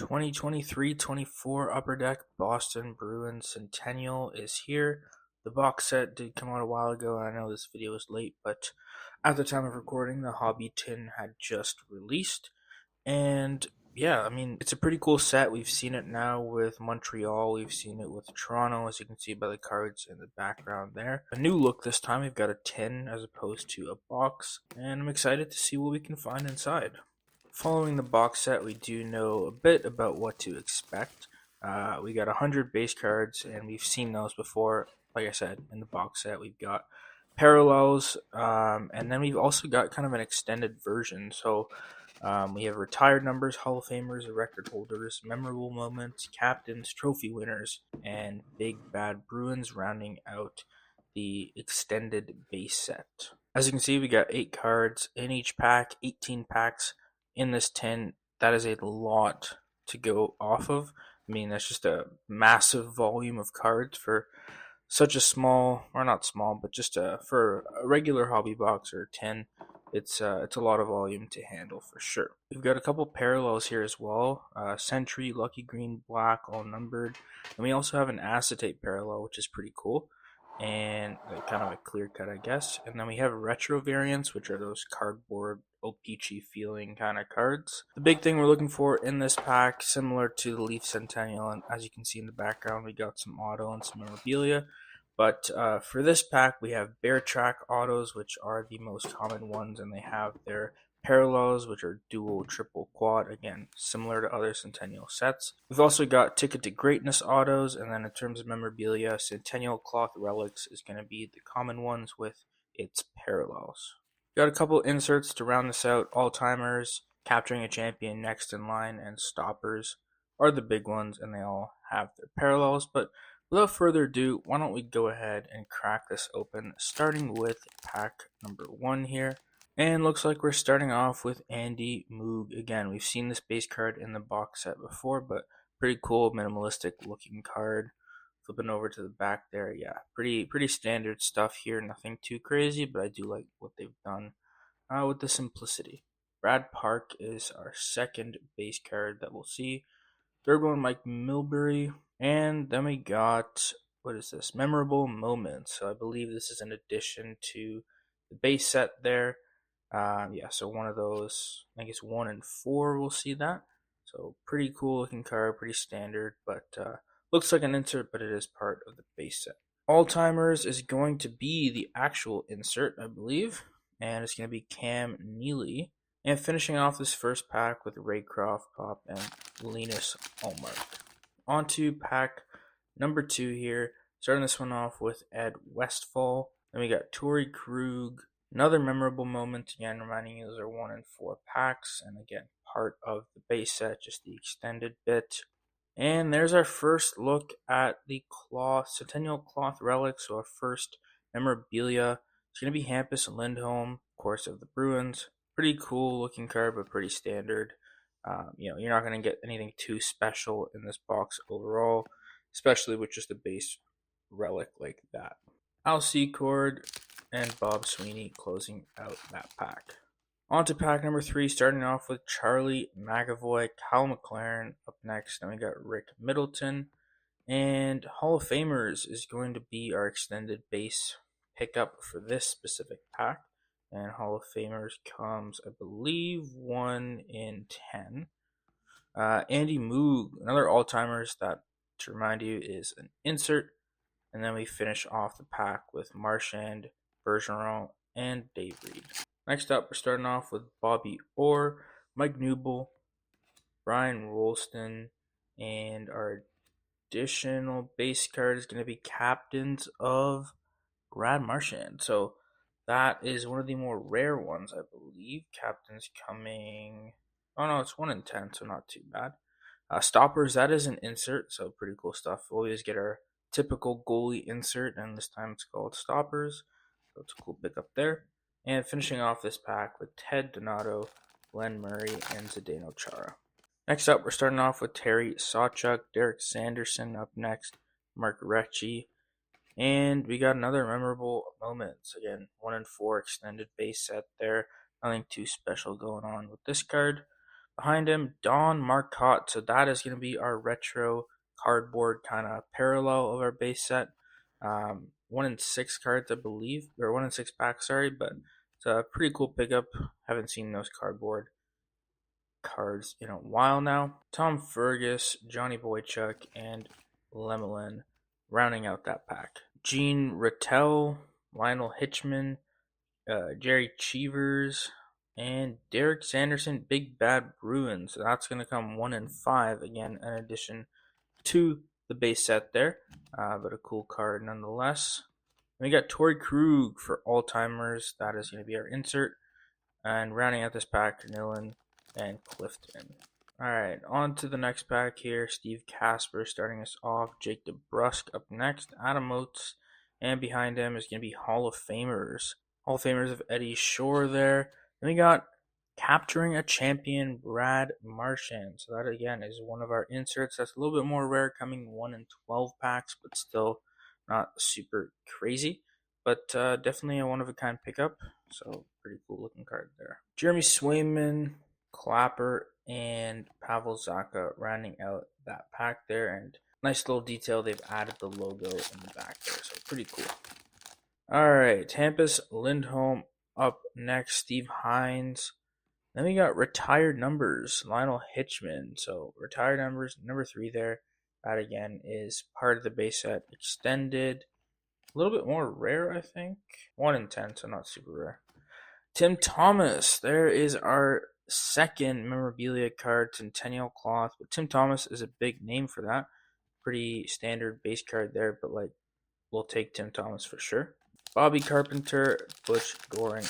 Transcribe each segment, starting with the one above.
2023-24 Upper Deck Boston Bruins Centennial is here. The box set did come out a while ago, and I know this video is late, but at the time of recording, the hobby tin had just released. And yeah, I mean, it's a pretty cool set. We've seen it now with Montreal, we've seen it with Toronto, as you can see by the cards in the background there. A new look this time, we've got a tin as opposed to a box, and I'm excited to see what we can find inside. Following the box set, we do know a bit about what to expect. We got 100 base cards, and we've seen those before. Like I said, in the box set, we've got parallels, and then we've also got kind of an extended version. So we have retired numbers, Hall of Famers, record holders, memorable moments, captains, trophy winners, and big bad Bruins rounding out the extended base set. As you can see, we got 8 cards in each pack, 18 packs in this tin. That is a lot to go off of. I mean, that's just a massive volume of cards for such a small, or not small, but just for a regular hobby box or tin. It's a lot of volume to handle for sure. We've got a couple parallels here as well. Century, Lucky Green, Black, all numbered. And we also have an acetate parallel, which is pretty cool. And kind of a clear cut, I guess. And then we have retro variants, which are those cardboard, O-Pee-Chee feeling kind of cards. The big thing we're looking for in this pack, similar to the Leaf Centennial, and as you can see in the background, we got some auto and some memorabilia. But for this pack, we have Bear Track autos, which are the most common ones, and they have their parallels, which are dual, triple, quad, again, similar to other Centennial sets. We've also got Ticket to Greatness autos, and then in terms of memorabilia, Centennial Cloth Relics is going to be the common ones with its parallels. Got a couple inserts to round this out. All-timers, Capturing a Champion, Next in Line, and Stoppers are the big ones, and they all have their parallels, but without further ado, why don't we go ahead and crack this open, starting with pack number 1 here. And looks like we're starting off with Andy Moog. Again, we've seen this base card in the box set before, but pretty cool, minimalistic looking card. Flipping over to the back there, yeah, pretty standard stuff here. Nothing too crazy, but I do like what they've done with the simplicity. Brad Park is our second base card that we'll see. Third one, Mike Milbury. And then we got, what is this? Memorable Moments. So I believe this is an addition to the base set there. Yeah, so one of those, I guess 1 and 4, we'll see that. So pretty cool looking card, pretty standard, but looks like an insert, but it is part of the base set. All-timers is going to be the actual insert, I believe, and it's going to be Cam Neely. And finishing off this first pack with Ray Croft, Pop, and Linus Ullmark. On to pack number 2 here. Starting this one off with Ed Westfall. Then we got Torrey Krug. Another memorable moment. Again, reminding you those are 1 and 4 packs. And again, part of the base set, just the extended bit. And there's our first look at the Centennial Cloth Relics. So our first memorabilia. It's going to be Hampus Lindholm, of course, of the Bruins. Pretty cool looking card, but pretty standard. You're not going to get anything too special in this box overall, especially with just a base relic like that. Al Secord and Bob Sweeney closing out that pack. On to pack number 3, starting off with Charlie McAvoy, Cal McLaren up next. Then we got Rick Middleton. And Hall of Famers is going to be our extended base pickup for this specific pack. And Hall of Famers comes, I believe, 1 in 10. Andy Moog, another all-timers that, to remind you, is an insert. And then we finish off the pack with Marchand, Bergeron, and Dave Reed. Next up, we're starting off with Bobby Orr, Mike Newble, Brian Rolston, and our additional base card is going to be Captains of Brad Marchand. So that is one of the more rare ones, I believe. Captain's coming. Oh no, it's 1 in 10, so not too bad. Stoppers, that is an insert, so pretty cool stuff. We always get our typical goalie insert, and this time it's called Stoppers. So it's a cool pickup there. And finishing off this pack with Ted Donato, Glenn Murray, and Zdeno Chara. Next up, we're starting off with Terry Sawchuk, Derek Sanderson up next, Mark Recchi. And we got another memorable moments. Again, 1 in 4 extended base set there. Nothing too special going on with this card. Behind him, Don Marcotte. So that is going to be our retro cardboard kind of parallel of our base set. 1 in 6 cards, I believe, or 1 in 6 packs, sorry, but it's a pretty cool pickup. Haven't seen those cardboard cards in a while now. Tom Fergus, Johnny Boychuk, and Lemelin rounding out that pack. Gene Rattel, Lionel Hitchman, Jerry Cheevers, and Derek Sanderson, Big Bad Bruins. So that's going to come 1 in 5 again, in addition to the base set there, but a cool card nonetheless. And we got Torrey Krug for all timers. That is going to be our insert. And rounding out this pack, Nillen and Clifton. Alright, on to the next pack here. Steve Casper starting us off. Jake DeBrusk up next. Adam Oates. And behind him is going to be Hall of Famers. Hall of Famers of Eddie Shore there. Then we got Capturing a Champion, Brad Marchand. So that again is one of our inserts. That's a little bit more rare, coming 1 in 12 packs, but still not super crazy. But definitely a one-of-a-kind pickup. So pretty cool looking card there. Jeremy Swayman, Clapper, and Pavel Zacha rounding out that pack there. And nice little detail, they've added the logo in the back there. So pretty cool. Alright, Hampus Lindholm up next. Steve Hines. Then we got retired numbers, Lionel Hitchman. So retired numbers, number 3 there. That again is part of the base set extended. A little bit more rare, I think. 1 in 10, so not super rare. Tim Thomas. There is our second memorabilia card, Centennial cloth. But Tim Thomas is a big name for that. Pretty standard base card there, but like we'll take Tim Thomas for sure. Bobby Carpenter, Butch Goring,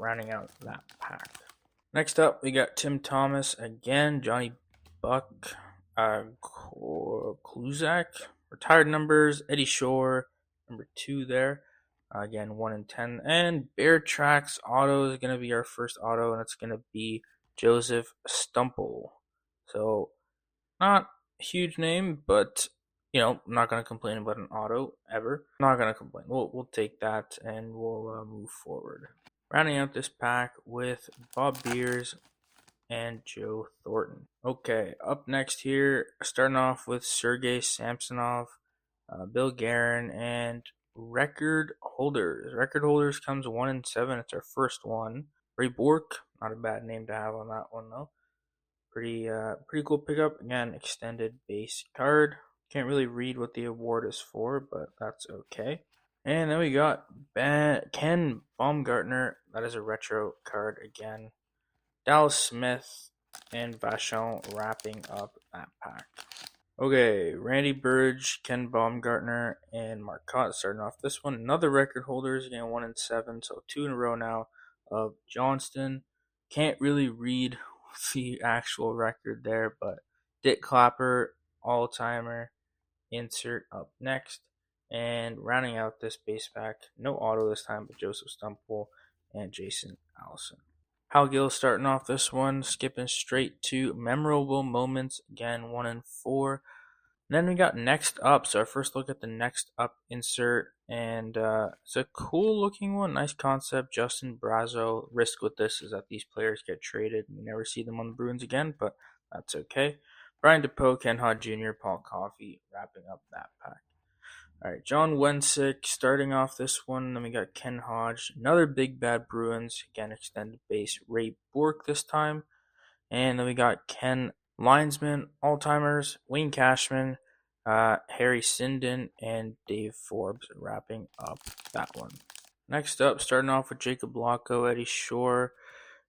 rounding out that pack. Next up, we got Tim Thomas again, Johnny Buck, Kluzak, retired numbers, Eddie Shore, number 2 there. Again, 1 in 10. And Bear Tracks auto is going to be our first auto, and it's going to be Joseph Stumple. So, not a huge name, but, you know, I'm not going to complain about an auto ever. Not going to complain. We'll take that, and we'll move forward. Rounding out this pack with Bob Beers and Joe Thornton. Okay, up next here, starting off with Sergei Samsonov, Bill Guerin, and record holders. Record holders comes 1 in 7. It's our first one. Ray Bork, not a bad name to have on that one though. Pretty cool pickup. Again, extended base card. Can't really read what the award is for, but that's okay. And then we got Ken Baumgartner. That is a retro card again. Dallas Smith and Vachon wrapping up that pack. Okay, Randy Burge, Ken Baumgartner, and Marcotte starting off this one. Another record holders, again 1 in 7, so 2 in a row now of Johnston. Can't really read the actual record there, but Dick Clapper, all-timer, insert up next. And rounding out this base pack, no auto this time, but Joseph Stumple and Jason Allison. Hal Gill starting off this one, skipping straight to memorable moments, again 1 in 4. Then we got next up, so our first look at the next up insert, and it's a cool looking one, nice concept. Justin Brazo. Risk with this is that these players get traded and we never see them on the Bruins again, but that's okay. Brian DePoe, Ken Hodge Jr., Paul Coffey wrapping up that pack. Alright, John Wensick starting off this one. Then we got Ken Hodge, another Big Bad Bruins, again extended base, Ray Bork this time. And then we got Ken Linesman, all-timers, Wayne Cashman, Harry Sinden, and Dave Forbes wrapping up that one. Next up, starting off with Jacob Locko, Eddie Shore,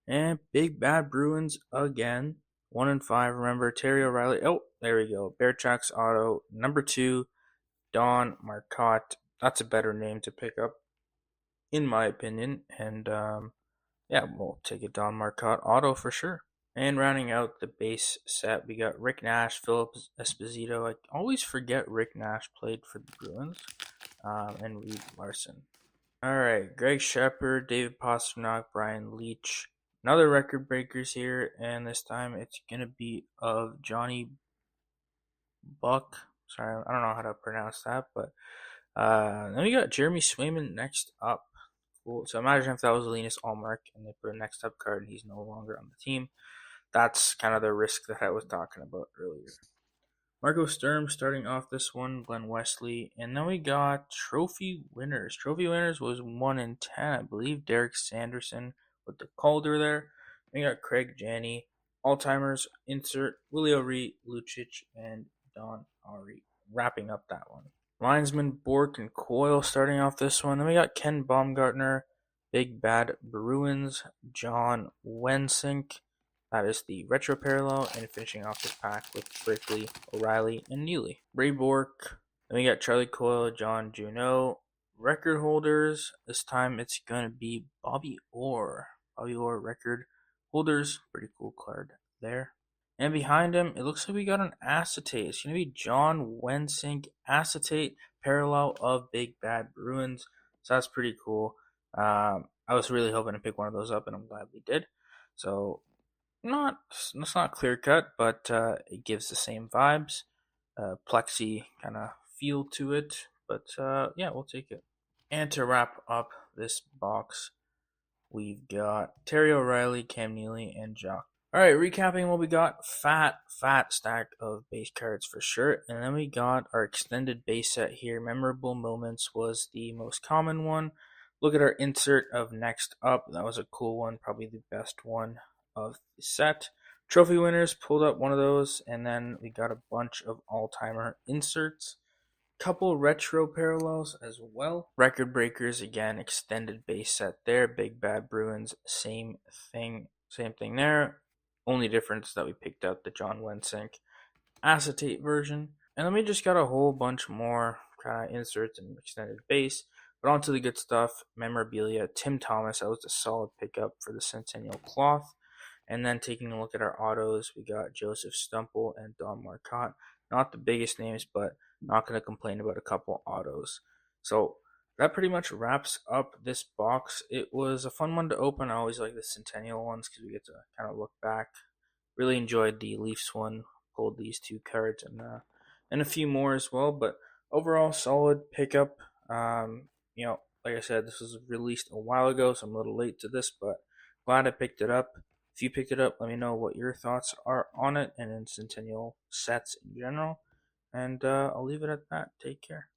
and Big Bad Bruins again. 1 in 5, remember, Terry O'Reilly. Oh, there we go. Bear Tracks auto, number 2. Don Marcotte. That's a better name to pick up, in my opinion. And yeah, we'll take a Don Marcotte auto for sure. And rounding out the base set, we got Rick Nash, Philip Esposito. I always forget Rick Nash played for the Bruins. And Reed Larson. Alright, Greg Shepard, David Pastrnak, Brian Leach. Another record breakers here, and this time it's going to be of Johnny Buck. Sorry, I don't know how to pronounce that, but then we got Jeremy Swayman next up. Cool. So imagine if that was Linus Allmark and they put a next up card and he's no longer on the team. that's kind of the risk that I was talking about earlier. Marco Sturm starting off this one, Glenn Wesley, and then we got trophy winners. Trophy winners was 1 in 10, I believe. Derek Sanderson with the Calder there. We got Craig Janney, Alzheimer's insert, Willie O'Ree, Lucic, and Don Ari wrapping up that one. Linesman Bork and Coyle starting off this one. Then we got Ken Baumgartner, Big Bad Bruins, John Wensink. That is the retro parallel, and finishing off this pack with Brickley, O'Reilly, and Neely. Ray Bork. Then we got Charlie Coyle, John Juneau. Record holders. This time it's gonna be Bobby Orr. Bobby Orr record holders. Pretty cool card there. And behind him, it looks like we got an acetate. It's going to be John Wensink acetate parallel of Big Bad Bruins. So that's pretty cool. I was really hoping to pick one of those up, and I'm glad we did. So it's not clear cut, but it gives the same vibes, plexi kind of feel to it. But yeah, we'll take it. And to wrap up this box, we've got Terry O'Reilly, Cam Neely, and Jock. Alright, recapping what we got. Fat stack of base cards for sure. And then we got our extended base set here. Memorable Moments was the most common one. Look at our insert of Next Up. That was a cool one. Probably the best one of the set. Trophy winners, pulled up one of those. And then we got a bunch of all-timer inserts. Couple retro parallels as well. Record breakers, again, extended base set there. Big Bad Bruins, same thing there. Only difference that we picked out the John Wensink acetate version. And then we just got a whole bunch more kind of inserts and extended base. But on to the good stuff. Memorabilia. Tim Thomas, that was a solid pickup for the Centennial cloth. And then taking a look at our autos, we got Joseph Stumple and Don Marcotte. Not the biggest names, but not going to complain about a couple autos. So that pretty much wraps up this box. It was a fun one to open. I always like the Centennial ones because we get to kind of look back. Really enjoyed the Leafs one. Pulled these two cards and a few more as well. But overall, solid pickup. Like I said, this was released a while ago, so I'm a little late to this, but glad I picked it up. If you picked it up, let me know what your thoughts are on it and in Centennial sets in general. And I'll leave it at that. Take care.